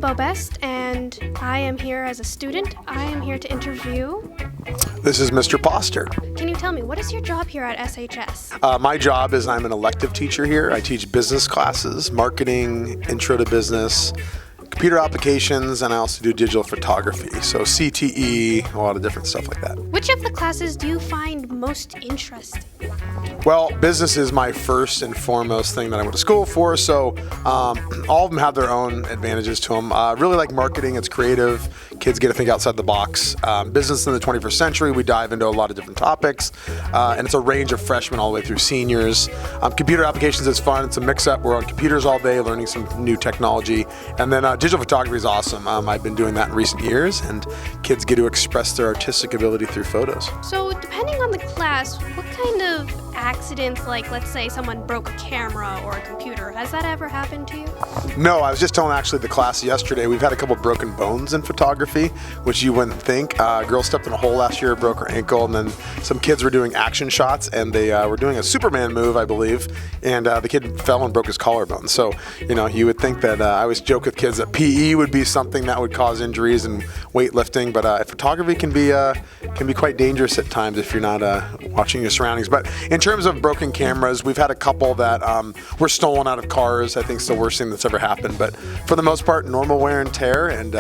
Isabel Best, and I am here as a student. I am here to interview. This is Mr. Poster. Can you tell me, what is your job here at SHS? My job is I'm an elective teacher here. I teach business classes, marketing, intro to business, computer applications, and I also do digital photography. So CTE, a lot of different stuff like that. Which of the classes do you find most interesting? Well, business is my first and foremost thing that I went to school for, so all of them have their own advantages to them. Really like marketing, it's creative, kids get to think outside the box. Business in the 21st century, we dive into a lot of different topics, and it's a range of freshmen all the way through seniors. Computer applications is fun, it's a mix-up, we're on computers all day learning some new technology, and then digital photography is awesome. I've been doing that in recent years, and kids get to express their artistic ability through photos. So depending on the class, what kind of accidents, like let's say someone broke a camera or a computer, has that ever happened to you? No, I was just telling actually the class yesterday, we've had a couple broken bones in photography, which you wouldn't think. A girl stepped in a hole last year, broke her ankle, and then some kids were doing action shots, and they were doing a Superman move, I believe, and the kid fell and broke his collarbone. So, you would think that, I always joke with kids that PE would be something that would cause injuries and weightlifting, but photography can be quite dangerous at times if you're not watching your surroundings. But in terms of broken cameras, we've had a couple that were stolen out of cars. I think it's the worst thing that's ever happened, but for the most part, normal wear and tear, and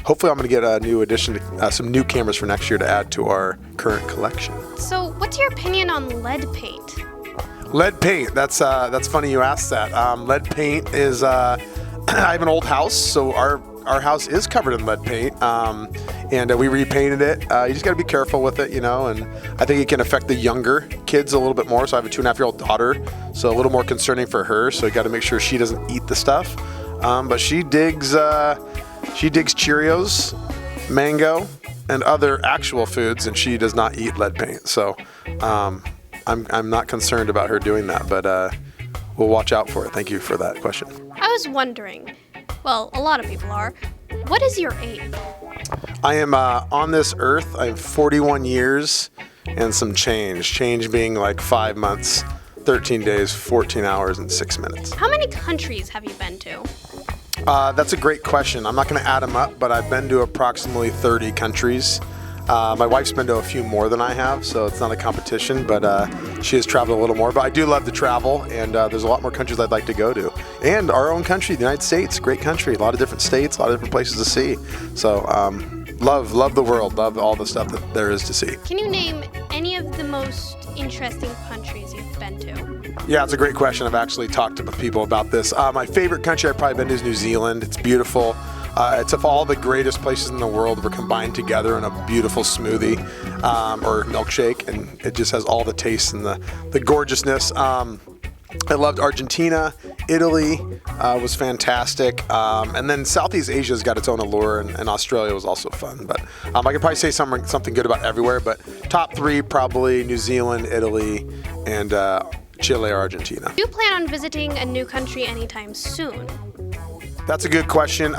hopefully I'm going to get a new addition to some new cameras for next year to add to our current collection. So what's your opinion on lead paint? Lead paint, that's funny you asked that. Lead paint is, I have an old house, so our house is covered in lead paint, and we repainted it. You just got to be careful with it, and I think it can affect the younger kids a little bit more. So I have a 2.5-year-old daughter, so a little more concerning for her. So you got to make sure she doesn't eat the stuff. But she digs Cheerios, mango, and other actual foods, and she does not eat lead paint. So I'm not concerned about her doing that, but we'll watch out for it. Thank you for that question. I was wondering, well, a lot of people are, what is your age? I am on this earth, I have 41 years and some change being like 5 months, 13 days, 14 hours, and 6 minutes. How many countries have you been to? That's a great question. I'm not going to add them up, but I've been to approximately 30 countries. My wife's been to a few more than I have, so it's not a competition, but she has traveled a little more. But I do love to travel, and there's a lot more countries I'd like to go to. And our own country, the United States, great country, a lot of different states, a lot of different places to see. So love the world, love all the stuff that there is to see. Can you name any of the most interesting countries you've been to? Yeah, it's a great question. I've actually talked to people about this. My favorite country I've probably been to is New Zealand. It's beautiful. It's of all the greatest places in the world were combined together in a beautiful smoothie or milkshake, and it just has all the taste and the gorgeousness. I loved Argentina. Italy was fantastic. And then Southeast Asia's got its own allure, and Australia was also fun. But I could probably say something good about everywhere, but top 3 probably New Zealand, Italy, and Chile or Argentina. Do you plan on visiting a new country anytime soon? That's a good question.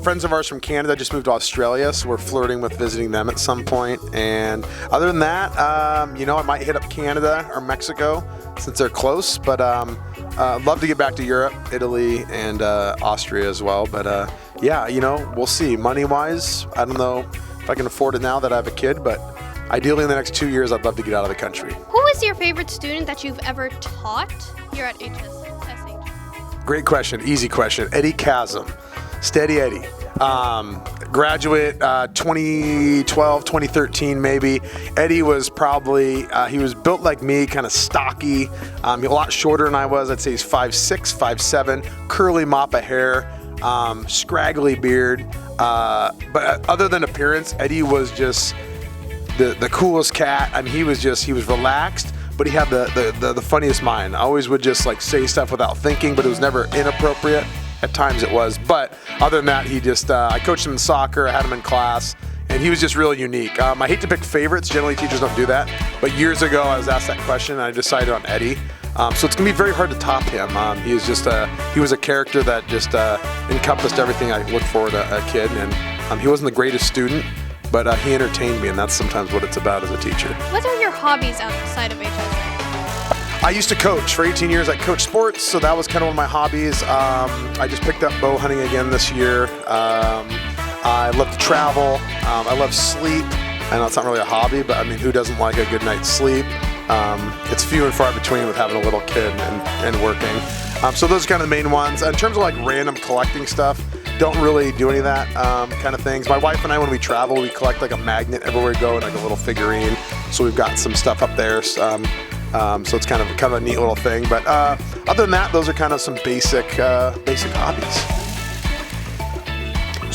Friends of ours from Canada just moved to Australia, so we're flirting with visiting them at some point. And other than that, I might hit up Canada or Mexico since they're close. But I'd love to get back to Europe, Italy, and Austria as well. But we'll see. Money-wise, I don't know if I can afford it now that I have a kid, but ideally in the next 2 years, I'd love to get out of the country. Who is your favorite student that you've ever taught here at SHS? Great question, easy question. Eddie Chasm, Steady Eddie. Graduate 2012, 2013 maybe. Eddie was probably, he was built like me, kind of stocky, a lot shorter than I was. I'd say he's 5'6", 5'7", curly mop of hair, scraggly beard. But other than appearance, Eddie was just the coolest cat. I mean, he was relaxed, but he had the funniest mind. I always would just like say stuff without thinking, but it was never inappropriate. At times it was, but other than that, he just, I coached him in soccer, I had him in class, and he was just really unique. I hate to pick favorites, generally teachers don't do that, but years ago I was asked that question and I decided on Eddie. So it's gonna be very hard to top him. He was a character that just encompassed everything I looked for in a kid, and he wasn't the greatest student, but he entertained me, and that's sometimes what it's about as a teacher. What are your hobbies outside of HSA? I used to coach. For 18 years, I coached sports, so that was kind of one of my hobbies. I just picked up bow hunting again this year. I love to travel. I love sleep. I know it's not really a hobby, but I mean, who doesn't like a good night's sleep? It's few and far between with having a little kid and working. So those are kind of the main ones. In terms of like random collecting stuff, don't really do any of that kind of things. My wife and I, when we travel, we collect like a magnet everywhere we go and like a little figurine. So we've got some stuff up there. So it's kind of a neat little thing. But other than that, those are kind of some basic hobbies.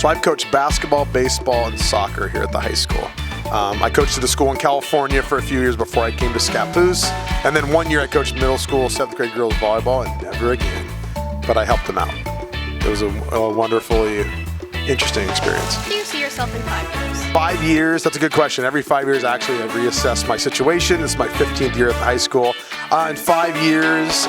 So I've coached basketball, baseball, and soccer here at the high school. I coached at a school in California for a few years before I came to Scappoose. And then 1 year I coached middle school, 7th grade girls volleyball, and never again. But I helped them out. It was a wonderfully interesting experience. Do you see yourself in 5 years? 5 years, that's a good question. Every 5 years, actually, I reassess my situation. This is my 15th year at the high school. In 5 years,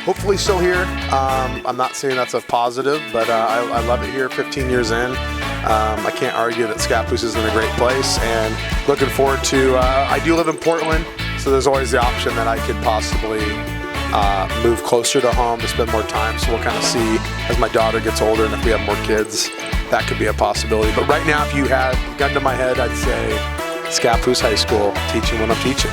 hopefully still here. I'm not saying that's a positive, but I love it here 15 years in. I can't argue that Scappoose is in a great place, and looking forward to, I do live in Portland, so there's always the option that I could possibly move closer to home to spend more time. So we'll kind of see as my daughter gets older and if we have more kids, that could be a possibility. But right now, if you had a gun to my head, I'd say Scappoose High School, teaching what I'm teaching.